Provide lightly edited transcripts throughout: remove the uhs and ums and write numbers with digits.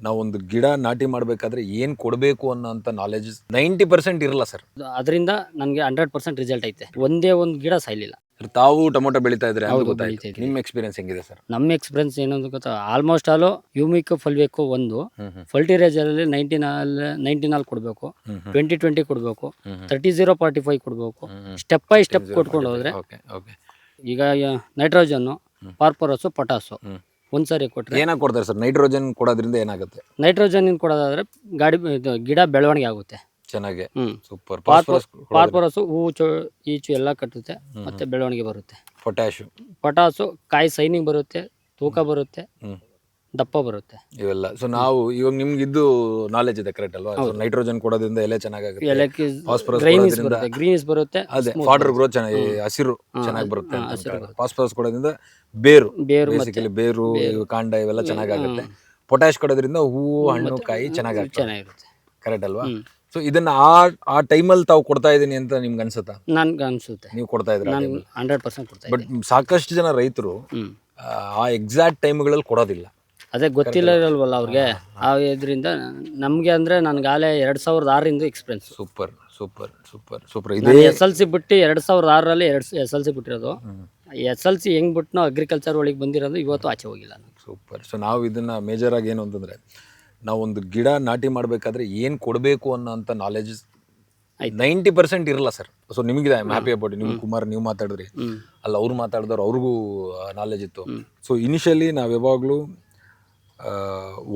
ನಾವೊಂದು ಗಿಡ ನಾಟಿ ಮಾಡಬೇಕಾದ್ರೆ ಏನು ಕೊಡಬೇಕು ಅನ್ನೋಂಥ ನಾಲೆಜ್ 90% ಇರಲ್ಲ ಸರ್. ಅದರಿಂದ ನನಗೆ 100% ರಿಸಲ್ಟ್ ಐತೆ. ಒಂದೇ ಒಂದು ಗಿಡ ಸಾಯ್ಲಿಲ್ಲ. ತಾವು ಟೊಮೊಟೊ ಬೆಳೀತಾ ಇದ್ರೆ ಅಂತ ಹೌದು, ಗೊತ್ತಾಯ್ತು. ಬೆಳೀತಾ ಇದ್ದೀನಿ. ನಿಮ್ಮ ಎಕ್ಸ್ಪೀರಿಯನ್ಸ್ ಹೆಂಗಿದೆ ಸರ್? ನಮ್ಮ ಎಕ್ಸ್ಪೀರಿಯನ್ಸ್ ಏನಂತ ಗೊತ್ತಾ, ಆಲ್ಮೋಸ್ಟ್ ಆಲು ಯೂಮಿಕ್ ಫಲ್ಬೇಕು ಒಂದು, ಫಲ್ಟಿರೈಜರಲ್ಲಿ 19 ಕೊಡಬೇಕು, 20 ಕೊಡಬೇಕು, 30-45 ಕೊಡಬೇಕು. ಸ್ಟೆಪ್ ಬೈ ಸ್ಟೆಪ್ ಕೊಟ್ಕೊಂಡು ಹೋದ್ರೆ ಈಗ ನೈಟ್ರೋಜನ್ನು, ಫಾಸ್ಫರಸ್, ಪೊಟಾಸು ಒಂದ್ಸರಿ ಕೊಟ್ಟರೆ ಏನಾಗಿ ಕೊಡ್ತಾರೆ ಸರ್? ನೈಟ್ರೋಜನ್ ಕೊಡೋದ್ರಿಂದ ಏನಾಗುತ್ತೆ? ನೈಟ್ರೋಜನ್ ಕೊಡೋದಾದ್ರೆ ಗಿಡ ಬೆಳವಣಿಗೆ ಆಗುತ್ತೆ ಚೆನ್ನಾಗಿ. ಸೂಪರ್. ಫಾಸ್ಫರಸ್ ಹೂವು ಈಚು ಎಲ್ಲ ಕಟ್ಟುತ್ತೆ, ಮತ್ತೆ ಬೆಳವಣಿಗೆ ಬರುತ್ತೆ. ಪೊಟಾಸು ಕಾಯಿ ಸೈನಿಂಗ್ ಬರುತ್ತೆ, ತೂಕ ಬರುತ್ತೆ, ದಪ್ಪ ಬರುತ್ತೆ ಇವೆಲ್ಲ. ಸೊ ನಾವು ಇವಾಗ ನಿಮ್ಗಿದ್ದು ನಾಲೆಜ್ ಇದೆ ಕರೆಕ್ಟ್ ಅಲ್ವಾ? ನೈಟ್ರೋಜನ್ ಕೊಡೋದ್ರಿಂದ ಎಲೆ ಚೆನ್ನಾಗುತ್ತೆ, ಎಲೆಕ್ಕೆ ಫಾಸ್ಫರಸ್ ಗ್ರೀನ್ಸ್ ಬರುತ್ತೆ, ಅದೇ ಫಾಡರ್ ಗ್ರೋತ್ ಚೆನ್ನಾಗಿ, ಹಸಿರು ಚೆನ್ನಾಗಿ ಬರುತ್ತೆ. ಫಾಸ್ಫರಸ್ ಕೊಡೋದ್ರಿಂದ ಬೇರು ಬೇಸಿಕಲಿ ಬೇರು, ಕಾಂಡ ಇವೆಲ್ಲ ಚೆನ್ನಾಗಾಗುತ್ತೆ. ಪೊಟ್ಯಾಶ್ ಕೊಡೋದ್ರಿಂದ ಹೂವು, ಹಣ್ಣು, ಕಾಯಿ ಚೆನ್ನಾಗಿರುತ್ತೆ. ಕರೆಕ್ಟ್ ಅಲ್ವಾ? ಸೊ ಇದನ್ನ ಆ ಟೈಮಲ್ಲಿ ತಾವು ಕೊಡ್ತಾ ಇದೀನಿ ಅಂತ ನಿಮ್ಗೆ ಅನ್ಸುತ್ತಾ? ನನ್ಗೆ ಅನ್ಸುತ್ತೆ. ನೀವು ಕೊಡ್ತಾ ಇದ್ರೆ 100% ಕೊಡ್ತಾ ಬಟ್ ಸಾಕಷ್ಟು ಜನ ರೈತರು ಆ ಎಕ್ಸಾಕ್ಟ್ ಟೈಮ್ಗಳಲ್ಲಿ ಕೊಡೋದಿಲ್ಲ. ಅದೇ ಗೊತ್ತಿಲ್ಲ ಇರಲ್ವಲ್ಲ ಅವ್ರಿಗೆ. ಇದರಿಂದ ನಮ್ಗೆ ಅಂದ್ರೆ ನನ್ಗೆ ಆಲೆ 2006 ಎಕ್ಸ್ಪೀರಿಯನ್ಸ್. ಸೂಪರ್. SLC ಬಿಟ್ಟು 2006ರಲ್ಲಿ SLC ಬಿಟ್ಟಿರೋದು. SLC ಹೆಂಗ್ ಬಿಟ್ಟು ಅಗ್ರಿಕಲ್ಚರ್ ಒಳಗೆ ಬಂದಿರೋದು, ಇವತ್ತು ಆಚೆ ಹೋಗಿಲ್ಲ. ಸೂಪರ್. ಸೊ ನಾವು ಇದನ್ನ ಮೇಜರ್ ಆಗಿ ಏನು ಅಂತಂದ್ರೆ, ನಾವೊಂದು ಗಿಡ ನಾಟಿ ಮಾಡಬೇಕಾದ್ರೆ ಏನು ಕೊಡಬೇಕು ಅನ್ನೋಂಥ ನಾಲೆಜ್ 90% ಇರಲ್ಲ ಸರ್. ಸೊ ನಿಮಗಿದೆ, ಐ ಆಮ್ ಹ್ಯಾಪಿ ಅಬೌಟ್. ನೀವು ಕುಮಾರ್ ನೀವು ಮಾತಾಡಿದ್ರಿ ಅಲ್ಲ, ಅವ್ರು ಮಾತಾಡಿದವ್ರು ಅವ್ರಿಗೂ ನಾಲೆಜ್ ಇತ್ತು. ಸೊ ಇನಿಷಿಯಲಿ ನಾವು ಯಾವಾಗಲೂ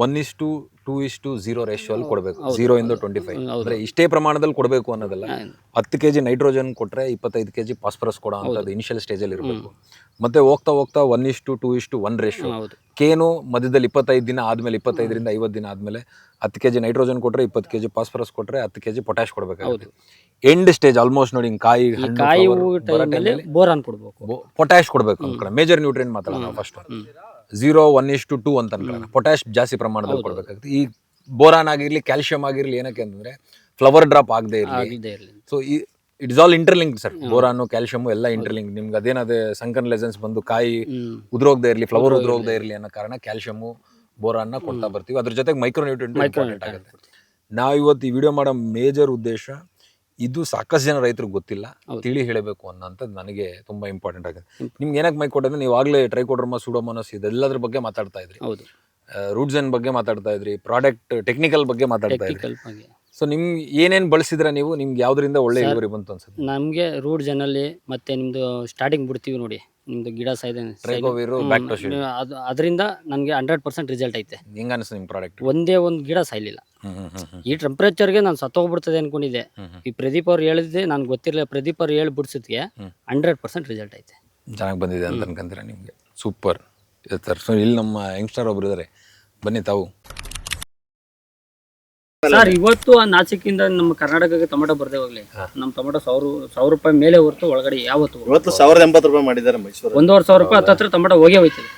1:2:0 ರೇಷಿಯೋಲ್ಲಿ ಕೊಡಬೇಕು. 0 to 25 ಅಂದರೆ ಇಷ್ಟೇ ಪ್ರಮಾಣದಲ್ಲಿ ಕೊಡಬೇಕು ಅನ್ನೋದಲ್ಲ. 10 kg ನೈಟ್ರೋಜನ್ ಕೊಟ್ಟರೆ 25 kg ಫಾಸ್ಫರಸ್ ಕೊಡೋ ಅಂಥದ್ದು ಇನಿಷಿಯಲ್ ಸ್ಟೇಜಲ್ಲಿ ಇರಬೇಕು. ಮತ್ತು ಹೋಗ್ತಾ 1:2:1 ರೇಷಿಯೋ. ಕೇನು ಮಧ್ಯದಲ್ಲಿ 25 ದಿನ ಆದಮೇಲೆ, 25ರಿಂದ 50 ದಿನ ಆದಮೇಲೆ 10 kg ನೈಟ್ರೋಜನ್ ಕೊಟ್ಟರೆ 20 kg ಫಾಸ್ಫರಸ್ ಕೊಟ್ಟರೆ 10 kg ಪೊಟ್ಯಾಶ್ ಕೊಡಬೇಕಾಗುತ್ತೆ. ಎಂಡ್ ಸ್ಟೇಜ್ ಆಲ್ಮೋಸ್ಟ್ ನೋಡಿ, ಕಾಯಿ ಬೋರಾನ್ ಕೊಡಬೇಕು, ಪೊಟ್ಯಾಶ್ ಕೊಡಬೇಕು ಅನ್ಕೊಳ್ಳಿ. ಮೇಜರ್ ನ್ಯೂಟ್ರಿಯೆಂಟ್ ಮಾತಾಡೋಣ ನಾವು ಫಸ್ಟ್. 0:1:2 ಅಂತ ಅನ್ಕೊಳ್ಳೋಣ. ಪೊಟ್ಯಾಶ್ ಜಾಸ್ತಿ ಪ್ರಮಾಣದಲ್ಲಿ ಕೊಡಬೇಕಾಗುತ್ತೆ. ಈ ಬೋರಾನ್ ಆಗಿರಲಿ, ಕ್ಯಾಲ್ಸಿಯಂ ಆಗಿರಲಿ, ಏನಕ್ಕೆ ಅಂತಂದ್ರೆ ಫ್ಲವರ್ ಡ್ರಾಪ್ ಆಗದೆ ಇರಲಿ. So it is all interlink sir. Boron, calcium ಎಲ್ಲ ಇಂಟರ್ಲಿಂಕ್. ನಿಮ್ಗೆ ಅದೇನದೇ ಸಂಕನ್ ಲೆಸನ್ಸ್ ಬಂದು ಕಾಯಿ ಉದುರೋಗದೆ ಇರಲಿ, ಫ್ಲವರ್ ಉದುರೋಗದೆ ಇರಲಿ ಅನ್ನೋ ಕಾರಣ ಕ್ಯಾಲ್ಸಿಯಮ್ಮು, ಬೋರಾನ್ನ ಕೊಡ್ತಾ ಬರ್ತೀವಿ. ಅದ್ರ ಜೊತೆಗೆ ಮೈಕ್ರೋ ನ್ಯೂಟ್ರಿಯೆಂಟ್ ಇಂಪಾರ್ಟೆಂಟ್ ಆಗುತ್ತೆ. ನಾವು ಇವತ್ತು ಈ ವಿಡಿಯೋ ಮಾಡೋ ಮೇಜರ್ ಉದ್ದೇಶ ಇದು. ಸಾಕಷ್ಟು ಜನ ರೈತರಿಗೆ ಗೊತ್ತಿಲ್ಲ, ತಿಳಿ ಹೇಳಬೇಕು ಅನ್ನೋಂಥದ್ದು ನನಗೆ ತುಂಬಾ ಇಂಪಾರ್ಟೆಂಟ್ ಆಗುತ್ತೆ. ನಿಮ್ಗೆ ಏನಕ್ಕೆ ಮೈಕ್ ಕೊಟ್ಟಂದ್ರೆ, ನೀವು ಆಗಲೇ ಟ್ರೈಕೋಡರ್ಮಾ, ಸೂಡೋಮೋನಾಸ್ ಇದೆಲ್ಲದ್ರ ಬಗ್ಗೆ ಮಾತಾಡ್ತಾ ಇದ್ರಿ, ರೂಟ್ಸನ್ ಬಗ್ಗೆ ಮಾತಾಡ್ತಾ ಇದ್ರಿ, ಪ್ರಾಡಕ್ಟ್ ಟೆಕ್ನಿಕಲ್ ಬಗ್ಗೆ ಮಾತಾಡ್ತಾ ಇದ್ರಿ. ಸೊ ನಿಮ್ಗೆ ಏನೇನು ಬಳಸಿದ್ರೆ ನೀವು, ನಿಮ್ಗೆ ಯಾವ್ದ್ರಿಂದ ಒಳ್ಳೆ ಇಳುವರಿ ಬಂತು ಅನ್ಸುತ್ತೆ? ನಮಗೆ ರೂಟ್ ಜನಲ್ಲಿ ಮತ್ತೆ ನಿಮ್ದು ಸ್ಟಾರ್ಟಿಂಗ್ ಬಿಡ್ತೀವಿ ನೋಡಿ, ನಿಮ್ದು ಗಿಡ ಅದರಿಂದ ನನಗೆ 100% ರಿಸಲ್ಟ್ ಐತೆ. ಹೆಂಗ ಅನಿಸ್ತು ನಿಮ್ಮ ಪ್ರಾಡಕ್ಟ್? ಒಂದೇ ಒಂದು ಗಿಡ ಸಾಯ್ಲಿಲ್ಲ. ಈ ಟೆಂಪರೇಚರ್ಗೆ ನಾನು ಸತ್ತೋಗ್ಬಿಡ್ತದೆ ಅನ್ಕೊಂಡಿದ್ದೆ. ಈ ಪ್ರದೀಪ್ ಅವ್ರು ಹೇಳಿದ್ದೆ ನನಗೆ ಗೊತ್ತಿರಲಿಲ್ಲ. ಪ್ರದೀಪ್ ಅವ್ರು ಹೇಳಿ ಬಿಡ್ಸಿದ್ಗೆ 100% ರಿಸಲ್ಟ್ ಐತೆ. ಚೆನ್ನಾಗಿ ಬಂದಿದೆ ಅಂತ ಅನ್ಕೊಂತೀರಾ ನಿಮಗೆ? Super sir. ಸೊ ಇಲ್ಲಿ ನಮ್ಮ ಯಂಗ್ಸ್ಟರ್ ಒಬ್ರು ಇದ್ದಾರೆ, ಬನ್ನಿ ತಾವು. ಸರ್, ಇವತ್ತು ಆ ನಾಸಿಕಿಂದ ನಮ್ಮ ಕರ್ನಾಟಕಕ್ಕೆ ಟೊಮೆಟೊ ಬರ್ದೇ ಹೋಗ್ಲಿ, ನಮ್ಮ ಟೊಮೆಟೊ 1,000 ರೂಪಾಯಿ ಮೇಲೆ ಹೊರತು ಒಳಗಡೆ ಯಾವತ್ತು 1,080 ರೂಪಾಯಿ ಮಾಡಿದ್ದಾರೆ ಮೈಸೂರು. 1,500 ರೂಪಾಯಿ ಹತ್ತತ್ರ ಟೊಮೆಟೊ ಹೋಗೇ ಹೋಯ್ತದೆ.